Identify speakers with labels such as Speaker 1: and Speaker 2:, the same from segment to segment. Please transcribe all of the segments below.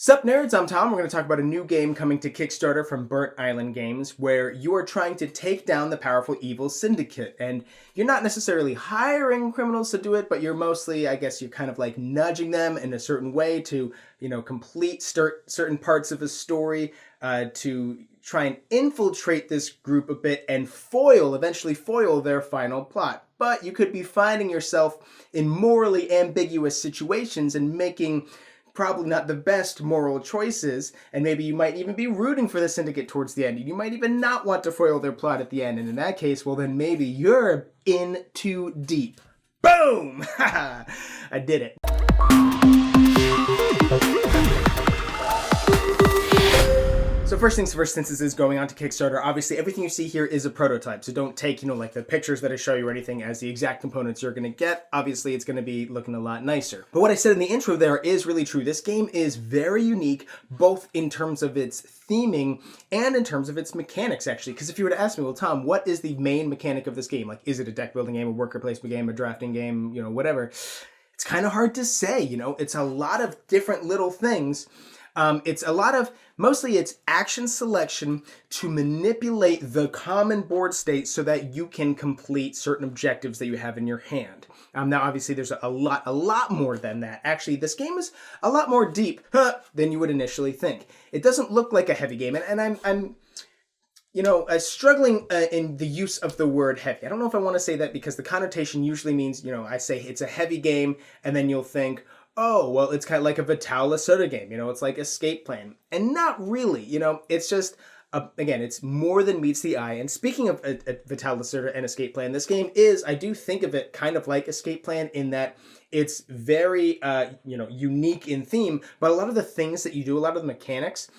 Speaker 1: Sup nerds, I'm Tom. We're going to talk about a new game coming to Kickstarter from Burnt Island Games where you are trying to take down the powerful evil syndicate. And you're not necessarily hiring criminals to do it, but you're mostly, I guess, you're kind of like nudging them in a certain way to, complete certain parts of a story to try and infiltrate this group a bit and eventually foil their final plot. But you could be finding yourself in morally ambiguous situations and making probably not the best moral choices, and maybe you might even be rooting for the syndicate towards the end. You might even not want to foil their plot at the end, and in that case, well then maybe you're in too deep. Boom! I did it. So first things first, since this is going on to Kickstarter, obviously everything you see here is a prototype. So don't take, like the pictures that I show you or anything as the exact components you're going to get. Obviously it's going to be looking a lot nicer. But what I said in the intro there is really true. This game is very unique, both in terms of its theming and in terms of its mechanics, actually. Because if you were to ask me, well, Tom, what is the main mechanic of this game? Like, is it a deck building game, a worker placement game, a drafting game, whatever? It's kind of hard to say, It's a lot of different little things. Mostly it's action selection to manipulate the common board state so that you can complete certain objectives that you have in your hand. Now, obviously, there's a lot more than that. Actually, this game is a lot more deep than you would initially think. It doesn't look like a heavy game, and I'm struggling in the use of the word heavy. I don't know if I want to say that because the connotation usually means, I say it's a heavy game, and then you'll think, oh, well, it's kind of like a Vital Lacerda game, it's like Escape Plan. And not really, it's just, again, it's more than meets the eye. And speaking of Vital Lacerda and Escape Plan, this game is, I do think of it kind of like Escape Plan in that it's very, unique in theme, but a lot of the things that you do, a lot of the mechanics,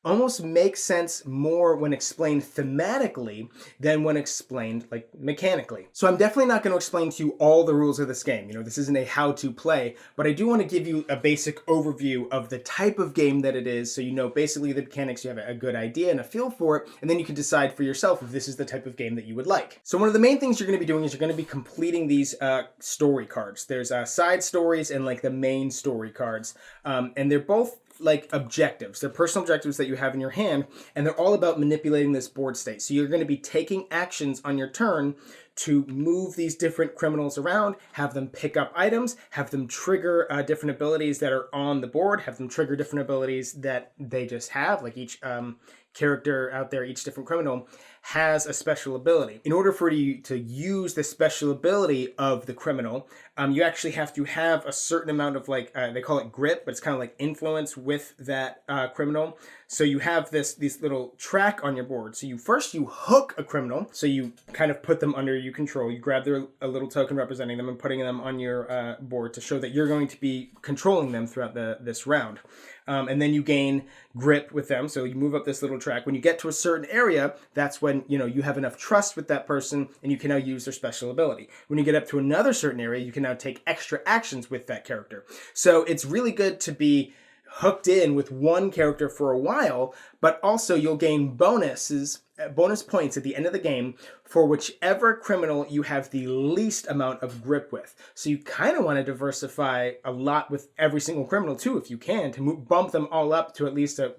Speaker 1: almost makes sense more when explained thematically than when explained like mechanically. So I'm definitely not going to explain to you all the rules of this game. This isn't a how to play, but I do want to give you a basic overview of the type of game that it is. So basically the mechanics, you have a good idea and a feel for it, and then you can decide for yourself if this is the type of game that you would like. So one of the main things you're going to be doing is you're going to be completing these story cards. There's side stories and like the main story cards, and they're both like objectives. They're personal objectives that you have in your hand, and they're all about manipulating this board state. So you're going to be taking actions on your turn to move these different criminals around, have them pick up items, have them trigger different abilities that are on the board, have them trigger different abilities that they just have, like each character out there, each different criminal has a special ability. In order for you to use the special ability of the criminal, you actually have to have a certain amount of they call it grip, but it's kind of like influence with that criminal. So you have this little track on your board. So you hook a criminal. So you kind of put them under your control. You grab a little token representing them and putting them on your board to show that you're going to be controlling them throughout this round. And then you gain grip with them. So you move up this little track. When you get to a certain area, that's when, you have enough trust with that person and you can now use their special ability. When you get up to another certain area, you can now take extra actions with that character. So it's really good to be hooked in with one character for a while, but also you'll gain bonus points at the end of the game for whichever criminal you have the least amount of grip with. So you kind of want to diversify a lot with every single criminal too, if you can, to bump them all up to at least a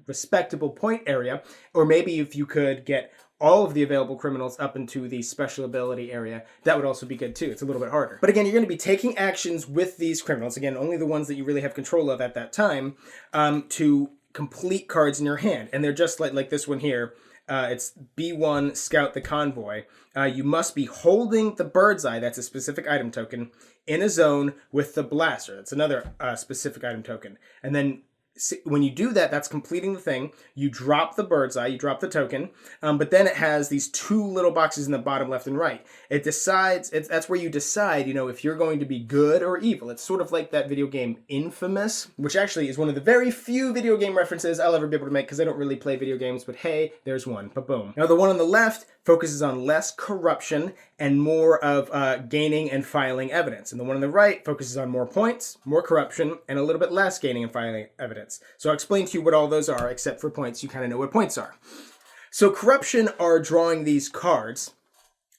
Speaker 1: respectable point area. Or maybe if you could get all of the available criminals up into the special ability area, that would also be good too. It's a little bit harder. But again, you're going to be taking actions with these criminals, again, only the ones that you really have control of at that time, to complete cards in your hand. And they're just like this one here. It's B1 Scout the Convoy. You must be holding the bird's eye, that's a specific item token, in a zone with the blaster. That's another specific item token. And then when you do that, that's completing the thing. You drop the bird's eye, you drop the token, but then it has these two little boxes in the bottom left and right. That's where you decide, if you're going to be good or evil. It's sort of like that video game Infamous, which actually is one of the very few video game references I'll ever be able to make because I don't really play video games, but hey, there's one. Ba-boom. Now the one on the left focuses on less corruption and more of gaining and filing evidence. And the one on the right focuses on more points, more corruption, and a little bit less gaining and filing evidence. So I'll explain to you what all those are, except for points. You kind of know what points are. So corruption are drawing these cards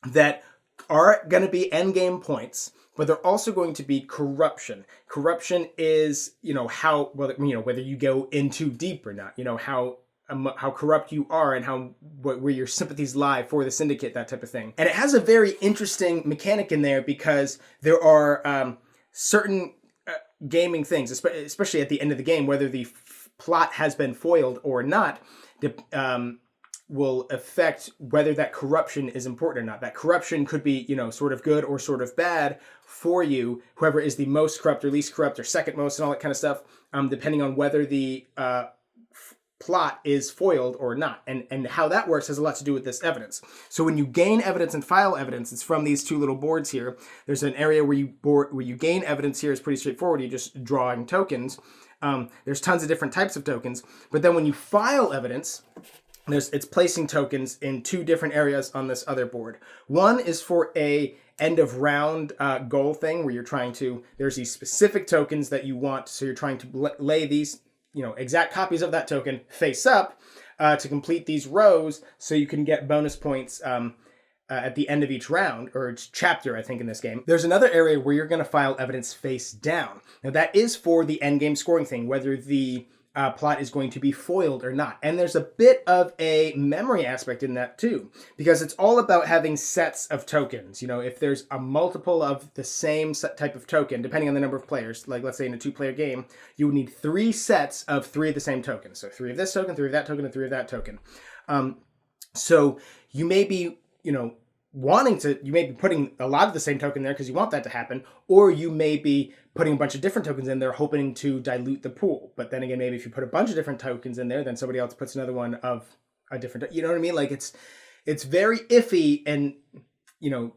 Speaker 1: that are going to be endgame points but they're also going to be corruption. Corruption is, how, well, whether you go in too deep or not, how corrupt you are and where your sympathies lie for the syndicate, that type of thing. And it has a very interesting mechanic in there because there are certain gaming things, especially at the end of the game, whether the plot has been foiled or not, will affect whether that corruption is important or not. That corruption could be, sort of good or sort of bad for you, whoever is the most corrupt or least corrupt or second most and all that kind of stuff, depending on whether the plot is foiled or not. And how that works has a lot to do with this evidence. So when you gain evidence and file evidence, it's from these two little boards here. There's an area where you gain evidence here is pretty straightforward. You're just drawing tokens. There's tons of different types of tokens. But then when you file evidence, it's placing tokens in two different areas on this other board. One is for a end of round goal thing where there's these specific tokens that you want. So you're trying to lay these exact copies of that token face up to complete these rows so you can get bonus points at the end of each round, or each chapter, I think, in this game. There's another area where you're going to file evidence face down. Now, that is for the end game scoring thing, whether the plot is going to be foiled or not. And there's a bit of a memory aspect in that too, because it's all about having sets of tokens. If there's a multiple of the same type of token, depending on the number of players, like let's say in a 2-player game, you would need 3 sets of 3 of the same tokens. So 3 of this token, 3 of that token, and 3 of that token. So you may be, you may be putting a lot of the same token there because you want that to happen, or you may be putting a bunch of different tokens in there hoping to dilute the pool. But then again, maybe if you put a bunch of different tokens in there, then somebody else puts another one of a different, you know what I mean? Like it's very iffy, and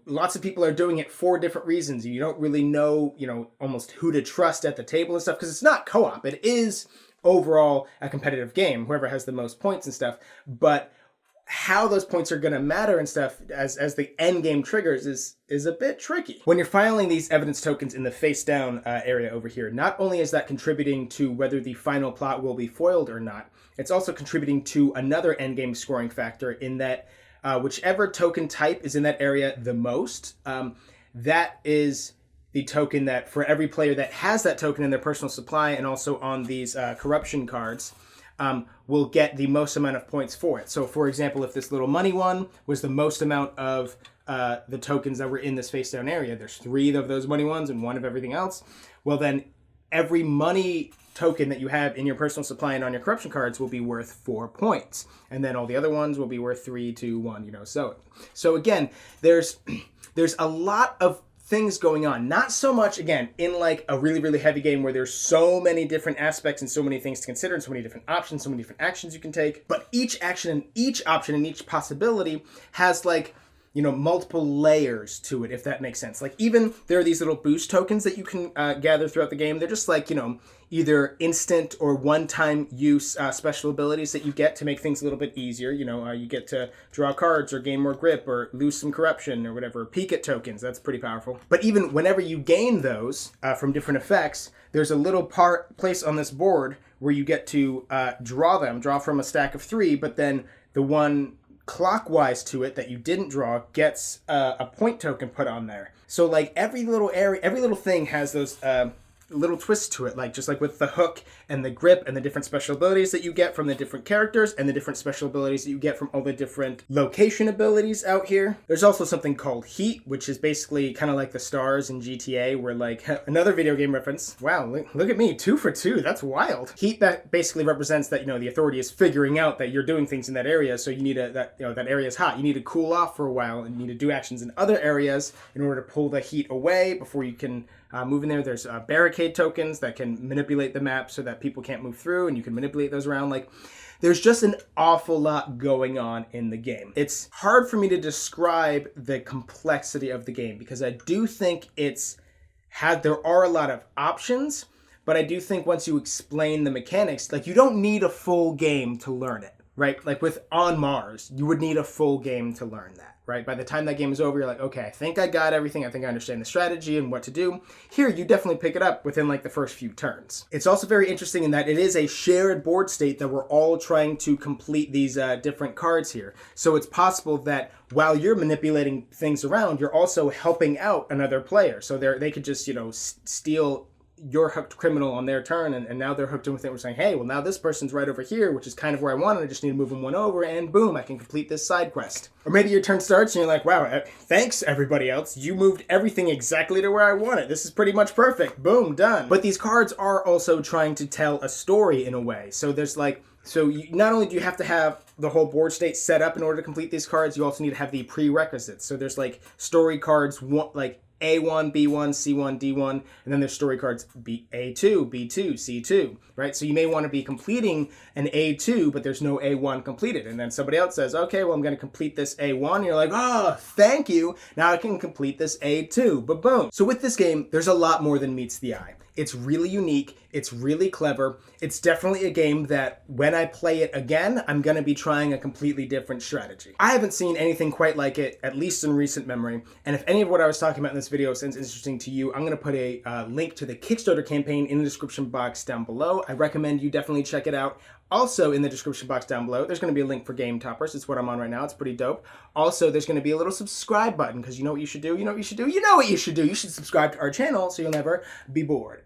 Speaker 1: lots of people are doing it for different reasons. You don't really know, almost who to trust at the table and stuff, because it's not co-op. It is overall a competitive game, whoever has the most points and stuff, but how those points are going to matter and stuff as the end game triggers is a bit tricky. When you're filing these evidence tokens in the face down area over here, not only is that contributing to whether the final plot will be foiled or not, it's also contributing to another end game scoring factor in that whichever token type is in that area the most, that is the token that for every player that has that token in their personal supply and also on these corruption cards, will get the most amount of points for it. So for example, if this little money one was the most amount of the tokens that were in this face down area, there's 3 of those money ones and 1 of everything else. Well, then every money token that you have in your personal supply and on your corruption cards will be worth 4 points. And then all the other ones will be worth 3, 2, 1, So again, there's a lot of things going on. Not so much, again, in like a really, really heavy game where there's so many different aspects and so many things to consider and so many different options, so many different actions you can take. But each action and each option and each possibility has like, multiple layers to it, if that makes sense. Like even there are these little boost tokens that you can gather throughout the game. They're just like, either instant or one-time use special abilities that you get to make things a little bit easier. You get to draw cards or gain more grip or lose some corruption or whatever. Peek at tokens, that's pretty powerful. But even whenever you gain those from different effects, there's a little place on this board where you get to draw from a stack of 3, but then the one clockwise to it that you didn't draw gets a point token put on there. So like every little thing has those little twists to it, like just like with the hook and the grip and the different special abilities that you get from the different characters and the different special abilities that you get from all the different location abilities out here. There's also something called heat, which is basically kind of like the stars in GTA, where like another video game reference. Wow, look at me, 2 for 2. That's wild. Heat, that basically represents that the authority is figuring out that you're doing things in that area, so you need that area is hot. You need to cool off for a while and you need to do actions in other areas in order to pull the heat away before you can move in there. There's barricade tokens that can manipulate the map so that people can't move through, and you can manipulate those around. Like, there's just an awful lot going on in the game. It's hard for me to describe the complexity of the game because I do think there are a lot of options, but I do think once you explain the mechanics, like, you don't need a full game to learn it. right? Like with On Mars, you would need a full game to learn that, right? By the time that game is over, you're like, okay, I think I got everything. I think I understand the strategy and what to do. Here, you definitely pick it up within like the first few turns. It's also very interesting in that it is a shared board state that we're all trying to complete these different cards here. So it's possible that while you're manipulating things around, you're also helping out another player. So they could just, steal your hooked criminal on their turn, and now they're hooked in with it. We're saying, hey, well, now this person's right over here, which is kind of where I want it. I just need to move them one over, and boom, I can complete this side quest. Or maybe your turn starts and you're like, wow, thanks everybody else. You moved everything exactly to where I want it. This is pretty much perfect. Boom, done. But these cards are also trying to tell a story in a way. So there's not only do you have to have the whole board state set up in order to complete these cards, you also need to have the prerequisites. So there's like story cards, like A1, B1, C1, D1, and then there's story cards A2, B2, C2, right? So you may want to be completing an A2, but there's no A1 completed. And then somebody else says, okay, well, I'm going to complete this A1. And you're like, oh, thank you. Now I can complete this A2, but boom. So with this game, there's a lot more than meets the eye. It's really unique. It's really clever. It's definitely a game that when I play it again, I'm going to be trying a completely different strategy. I haven't seen anything quite like it, at least in recent memory. And if any of what I was talking about in this video sounds interesting to you, I'm going to put a link to the Kickstarter campaign in the description box down below. I recommend you definitely check it out. Also, in the description box down below, there's going to be a link for Game Toppers. It's what I'm on right now. It's pretty dope. Also, there's going to be a little subscribe button, because you know what you should do? You know what you should do? You know what you should do. You should subscribe to our channel so you'll never be bored.